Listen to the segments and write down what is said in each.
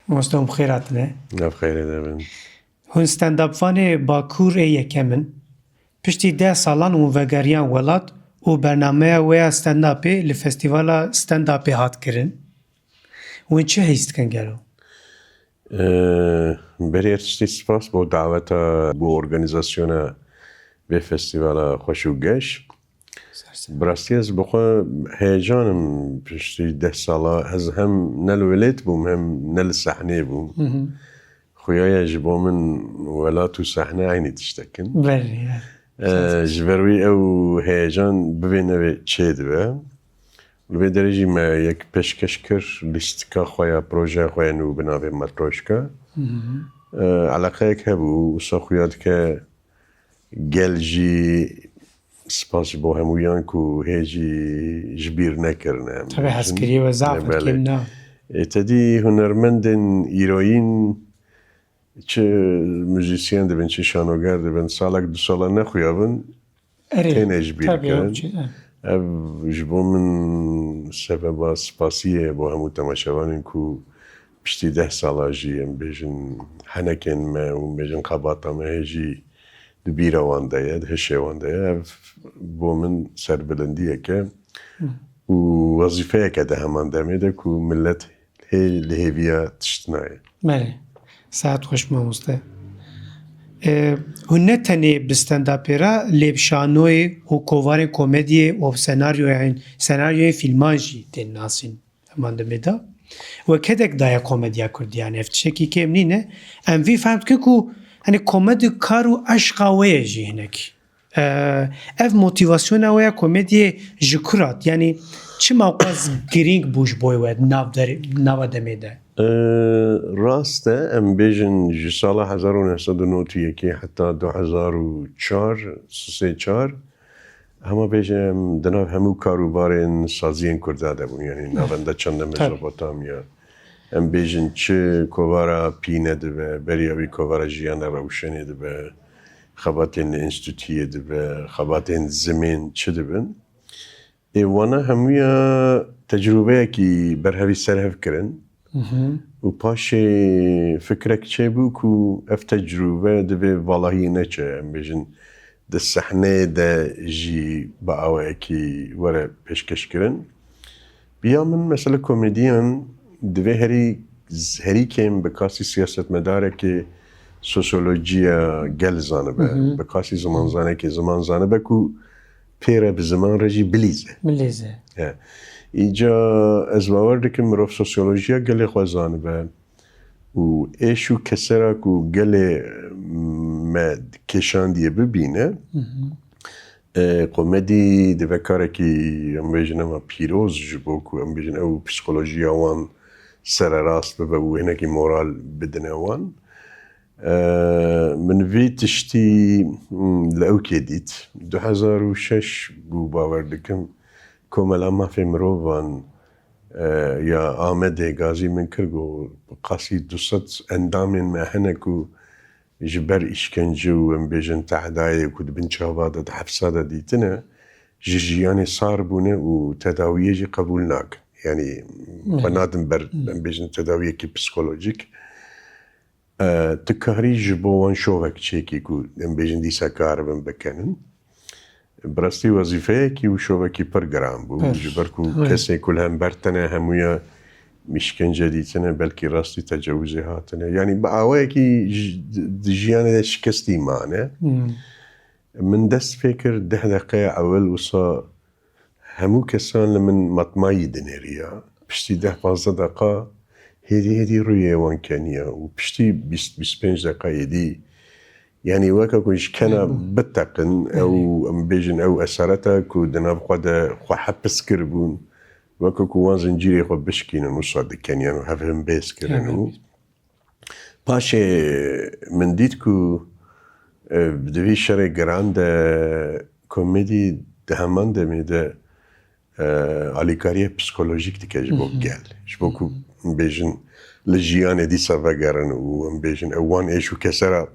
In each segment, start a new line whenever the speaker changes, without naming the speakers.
مستم خیراتنه
بخیر دبن
هون ستنداب فان باکور یکمن پشتی 10 سالان و وگریان ولات و برنامه و استنداپ لفستیوالا استنداپ هات کرن و چه هست کن گرو
بری ارتشتی سپاس با دعوت با ارگانیزاسیون به فستیوال خوشوگش براستی از بخوا هیجانم پشتی 10 ساله از هم نل ولید بوم هم نل صحنه بوم خویای جبو من ولات و صحنه عینی تشتکن
بله
جبروی او هیجان ببینه به چه دوه لبه درجی ما یک پیشکش کر لیستکا خویا پروژه خویا نو بنابه متروشکا علاقه یک هبو و سخویاد که گلجی سپاس با همویان که هیجی جبیر نکرنه
طبعا هسکری و ضعف کم نه
تدی هنرمندن ایرائین چه موزیسین دبن چه شانوگر دبن سالک 2 ساله نخویابن تینه جبیر کرن جبو من سبب سپاسیه با همو تماشاوانین که پشتی 10 ساله جیم بیجن هنکن ما و بیجن قباطا ما هیجی دبیره وانده هشه وانده با من سربلندیه که و وظیفه که ده همان دمیده که ملت لهویه تشتنایه
بله ساعت خوش ماموسته هنه تنه بستنداپیرا لیبشانوی و کووار کمدی و سناریوی فیلمانجی تن ناسین همان دمیده و کدک دایا کمدیا کردیان افتشکی که امنینه ام وی فهمت که hani komedi karu aşka ve jihnek. Ev motivasyona ve komedi jikurat yani çim avkaz giring buş boy ve nav demede.
راسته ام بیجن جی سال 1991 حتی 2004 همه بیجن دناب همو کاروبارین سازین کرده بون یعنی نوانده چند مزوپوتامیا ام بیجن چه کوارا پینه دبه بریابی کوارا جیانه روشنی دبه خباتین انستیتویه دبه خباتین زمین چه دبن ایوانا همویا تجربه کی برهوی سرهف کرن و پاش فکرک چه بو کو اف تجربه دبه والهی نچه ام بیجن ده صحنه ده جی با اوه کی وره پیشکش کرن بیا من مثلا کمدیان دوی هری کم به کاسی سیاست مداره که سوسیولوژیا گل زانه به کاسی زمان زانه که زمان زانه به کو پیره به زمان رجی بلیزه ایجا از باور دکم مروف سوسیولوژیا گل خوازانه به و ایشو کسرا کو گل مد کشان دیه ببینه کمدی دوی کاره که ام بیجنه ما پیروز جبو کو ام بیجنه او پسیکولوژیا وان سر راست ببه و هناکی مورال بدنه وان من وی تشتی لأوکی دیت 2006 بو باور دکم کاملا ما فی مروان یا آمده گازی من کرگو قاسی 200 اندامین ما هنکو جبر اشکنجو ام بیجن تحدایه کود بنچاواده ده حفصاده دیتنه جیجیانی صار بونه و تداویه جی قبول ناک yani بنادم بر بیشتر تداوی کی پسیکولوژیک تکاری جبوان شوک چیکی کو بیشتر دیسا کار بم بکنن براستی وظیفه کی و شوکی پرگرام بود جبر کو کسی کلهم برتنه همویا مشکن جدیدنه بلکی راستی تجاوزه هاتنه یعنی با آوایی کی دیجیانه شکستی مانه من دست فکر 10 دقیقه اول وصا همو کسان من مطمئی دنیریا پشتی 10-15 دقیقه هدی روی وان کنیا و پشتی 20-25 دقیقه هدی یعنی وقتا کش کنا بتقن او ام بیجن او اثرتا کو دناب خود خو حبس کربون وقتا کو وان زنجیری خو بشکینن و صاد کنیان و هفهم بیس کرنو پاشه من دید کو دوی شر گراند کمدی دهمان دمیده alikariye psikolojik dike ji bo gel. Ji bo ku bêjin li jiyanê dîsa vegerin û em bêjin ew wan êş û kesera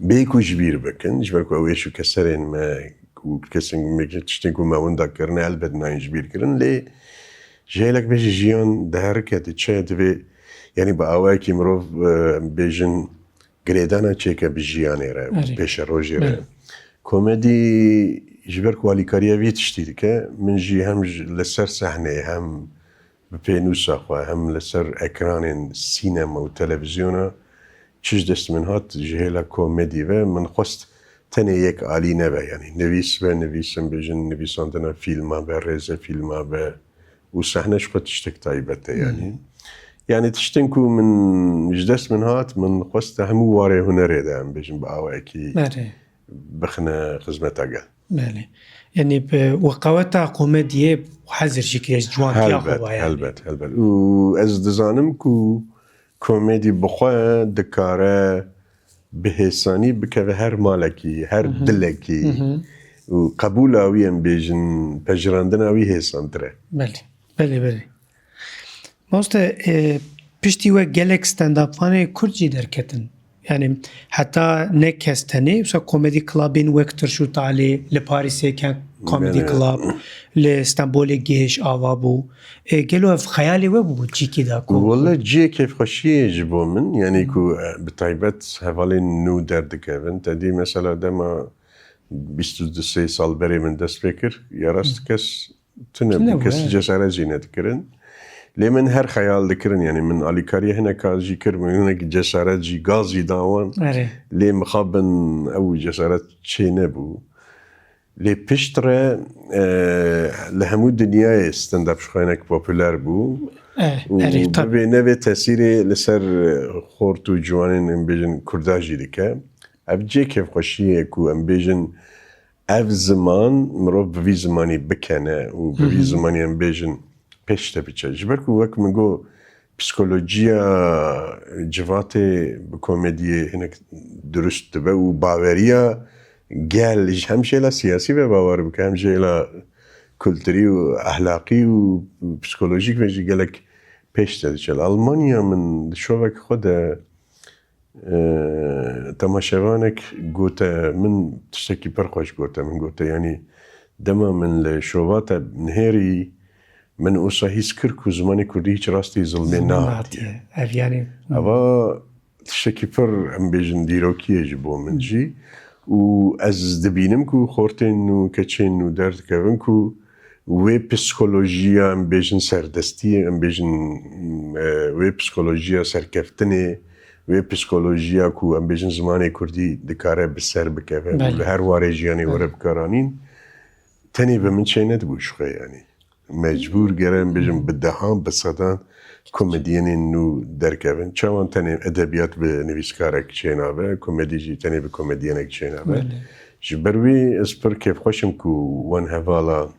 bê ku ji bîr bikin ji ber ku ew êş û keserên me û kesên tiştên ku me winda kirine elbet nayên ji bîr kirin lê ji hêlek bê ji jiyan di herikê diçe divê یعنی با ئەوەیەکی مرۆڤ بێژن گرێدانە چێکە بژیانێ رە پێشە ڕۆژێ رە کۆمێدی ji ber ku alîkariya vê tiştî dike min jî hem li ser sehneyê hem bi pênûsa xwe hem li ser ekranên sînema û televizyona çi ji dest min hat ji hêla komedî ve min xwest tenê yek alî nebe yanî nivîs ve nivîsim bêjin nivîsandina fîlma be rêze fîlma be û sehne ji xwe tiştek taybet e yanî yani tiştên ku min ji dest min hat min xwest hemû warê hunerê de em bêjin bi awayekî bixine xizmeta gel
بله یعنی وقوتا کمدیه حذر شکریش جوانتیا خوبه
هلبت و از دزانم کو کمدی بخواه دکاره بهسانی بکوه هر مالکی هر دلکی و قبول آوی ام بیجن پجراندن آوی هسان تره
بله ماسته پشتی و گلک ستنداپ فانه کرجی درکتن yani hatta ne kesteni mesela komedi klubin vektor şu tali le Paris'e kan komedi club le İstanbul'e geç avabu gelo ev hayali ve bu çiki da
ko valla ci keyf xoşiye jibo min yani ku bitaybet hevalin nu derdik evin tedi mesela dema 23 sal beri min dest fikir yarast kes tune kes cesaret zinet kirin لێ من هەر خەیاڵ دەکردن یعنی من ئالیکاریە هەنە کاژی کرد هەنێک جەسارەتجی گازی داوان لێ مخابن ئەو جەسارەت چێ نەبوو لێ پشتڕێ لە هەموو دنیای ستەنداپ شخوێنێک پۆپولار بوو بێ نەوێ تەسیرێ لەسەر خۆرت و جوانین ئەم بێژن کورداژی دکە ئەف جێ کێفخۆشیەک و ئەم بێژن ئەف زمان مرۆڤ بڤی زمانی بکەنە و بڤی زمانی ئەم بێژن پێشتە بچە ji ber ku wek min got psikolojiya civatê bi komediyê hinek durust dibe û baweriya gel ji hem şeyla siyasî ve bawer bike hem şeyla kulturî û ehlaqî û psikolojîk ve jî gelek pêş te diçe Almanya min di şovek xwe de temaşevanek gote min tiştekî pir xweş gote min gote yanî dema min li şova te nihêrî من اوسا هیچ کر کو زمانی کردی هیچ راستی ظلمه نهاتیه
یعنی
اوا تشکی پر ام بیجن دیروکیه جبو من جی و از دبینم کو خورتین و کچین و درد کردن کو و پسیکولوژیا ام بیجن سردستی ام بیجن و پسیکولوژیا سرکفتنه و پسیکولوژیا کو ام بیجن زمانی کردی دکاره بسر بکوه و هر واره جیانی وره بکارانین تنی به من چه ندبوش خواه یعنی مجبور گرم بجم به دهان به صدان کمدین نو درکبن چون تنی ادبیات به نویسکارک چینابه کمدی جی تنی به کمدینک چینابه جبروی اسپر کیف خوشم کو وان هوالا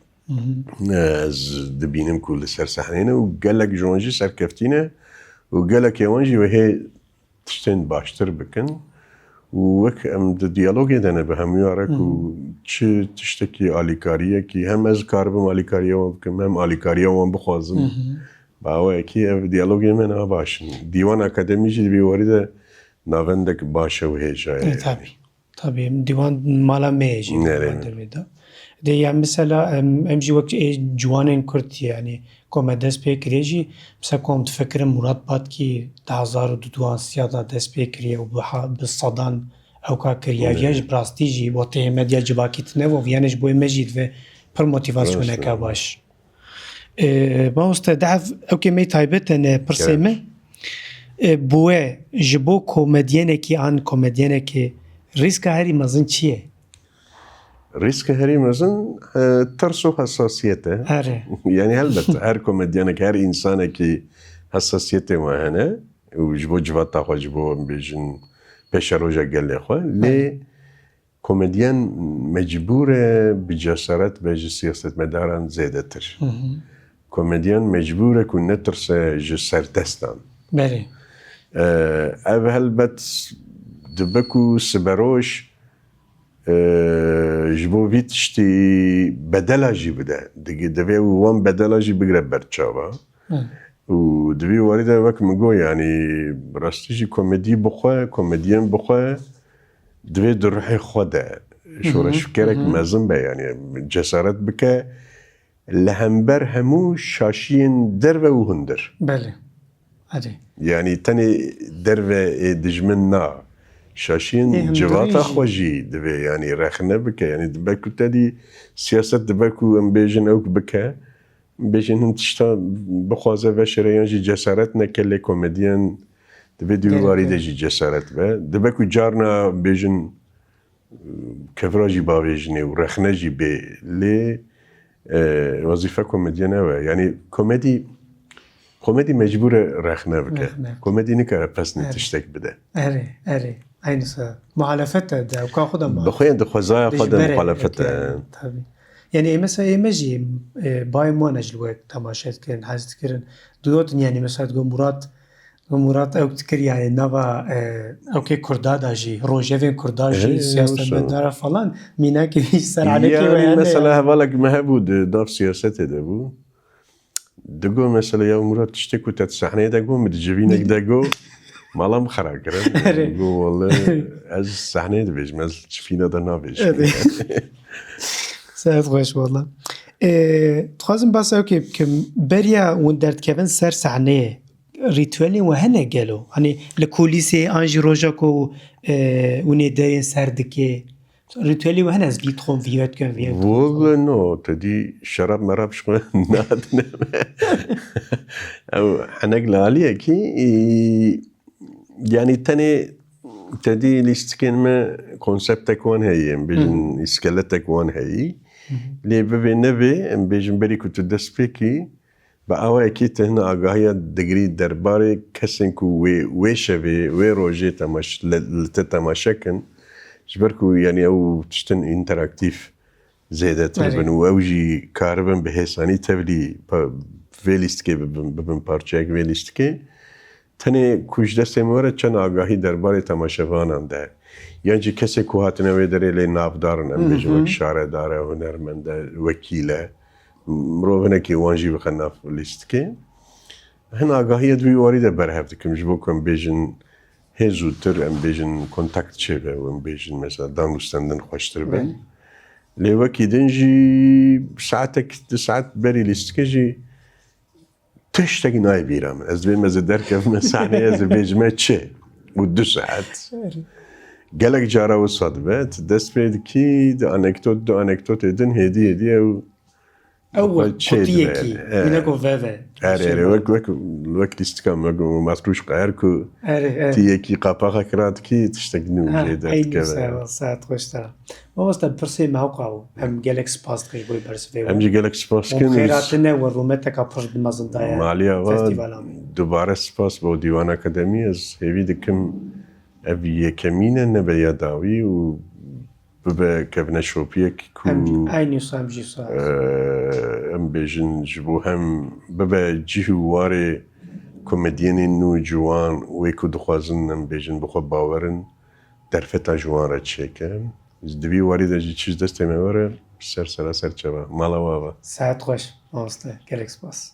از دبینم کو لسر صحنینه و گلک جوانجی سرکفتینه و گلک یوانجی و هی تشتین باشتر بکن و وک ام د دیالوگ دنه به همیاره کو چه تشتکی آلیکاریه کی هم از کاربم آلیکاریه و بکم هم آلیکاریه و بخوازم با اوه کی اف دیالوگ من باشن دیوان اکادمی جی بیوارده ناوندک باشه و هیجای
tabii divan mala meyci de yani mesela emji vakt civanên Kurd yani komedi dest pê kiriye jî mesela kom difikirim Murat Batki 2012 da dest pê kiriye û bi sedan ew ka kiriye yan ji rastî jî bo tê medya civakî tune û yan ji bo me jî ve pir motivasyoneka baş mamoste dev ew kê me taybet tene pirsê me bu we ji bo komedyenekî an komedyenekê riska herî mezin çi ye
risk هری مثلا ترس و حساسیته یعنی البته هر کمدیانه که هر انسانه که حساسیت ماهنه و جبو جوات تا خو جبو بیشن پیش روزا گله خو لی کمدیان مجبوره به جسارت به سیاست مداران زیاده تر کمدیان مجبوره که نترسه جسر دستان
بله
اول البته دبکو سبروش جبو ویتشتی بدلا جی بده دیگه دوی وان بدلا جی بگره برچاوا و دوی وارد وقت مگو یعنی راستیجی کمدی بخواه کمدین بخواه دوی در روح خوده شورش فکرک مزن به یعنی جسارت بکه لهمبر همو شاشین در و هندر
بله Erê.
Yani tenê derve dijmin na. Şaşiyên
Hem
civata
dirêjî.
xwe jî divê yanî rexne bike. Yani dibe ku te dî siyaset dibe ku em bêjin ew bike. Bêjin hin tişta bixwaze veşere yan jî cesaret neke lê komedyen divê dî wî warî de jî cesaret be. Dibe ku carna bêjin kevra jî bavêjinê û rexne jî bê lê wezîfe komedyen ew e. Yani komedî mecbûr e rexne bike.
Rexne.
Komedî nikare pesnê tiştek bide.
Erê. Aynısı. Muhalefet de ka xwe de
Bi xwe yên dixwezaya xwe de muxalefet e.
Tabii. Yani mesela ême jî bayê wan ji we temaşe dikirin, hez dikirin. Duyotin yani mesela Murat ew dikir yani nava ew Kurda da jî, rojevên Kurda jî, siyasetmedara falan mînekî seranekî
Yani
weyane.
mesela hevalek me hebû di nav siyasetê de bû. Digo mesela ya Murat tiştek ku te sahneyê de got min di civînek de got mala min xera kirin. Got wallahi ez sahneyê dibêjim ez civîna de nabêjim.
Saet xweş valla. Dixwazim basa ew ki beriya hûn derdkevin ser sahneyê rîtwelên we hene gelo. Hani li kulîsê an jî roja ku hûn ê derên ser dike. Rîtwelê we hene ez bîtxom vîyet kin vîyet.
Wallahi no te dî şerab merab ji xwe nadine me. Ew henek li aliyekî yani tenê te dî lîstikên me konseptek wan heye em bêjin îskeletek wan heyî. Lê bibê nevê em bêjin berî ku tu dest pê kî bi awayekî te hina agahiya digirî derbarê kesên ku wê şevê wê rojê li te temaşekin ji ber ku yani ew tiştin interaktif zêdetir bin û ew jî karibin bi hêsanî tevlî vê lîstikê bibin parçeyek vê lîstikê tenê ku ji destê me were çend agahî derbarê temaşevanan de yan jî kesê ku hatine wê derê lê navdarin em bêjin wek şaredar e hunermend e wekîl e mirov hinekî wan jî bixe nav lîstikê hin agahiya wî warî de berhev dikim ji bo ku em bêjin hê zûtir em bêjin kontakt çêbe û em bêjin mesela danûstendin xweştir be lê wekî din jî saetek di saet berî lîstikê jî tiştekî nayê bîra min ez dibêjim ez ê derkevime sahneyê ez ê bêjime çi û 2 saet gelek cara wisa dibe tu dest pê dikî di anekdotê din hêdî ew
Ew kutiyekî. Mîne ku veve.
Erê wek lîstika me mefrûş qeher ku tî yekî qapaxa kira dikî tiştek nû jê derdikeve.
Saet xweş te. Mamoste pirsê me hewqa û em gelek spas dikin bo bersivê
Em jî gelek spas dikin.
Xêratine we rûmeteka pir di mezin daye.
Maliya ve
festîvalan me.
dubare spas bo Dîwan Akademî ez hêvî dikim ev yekemîn nebe ya dawî û bibe kevne şopiyek ku
Aynı sam jî saet.
em bêjin ji bo hem bibe cih û warê komedyenên nû ciwan wê ku dixwazin em bêjin bi xwe bawerin derfeta ji wan re çêke di vî warî de jî çî ji destê me were ser seraser çeva mala we ve.
Saet xweş. Mamoste gelek spas.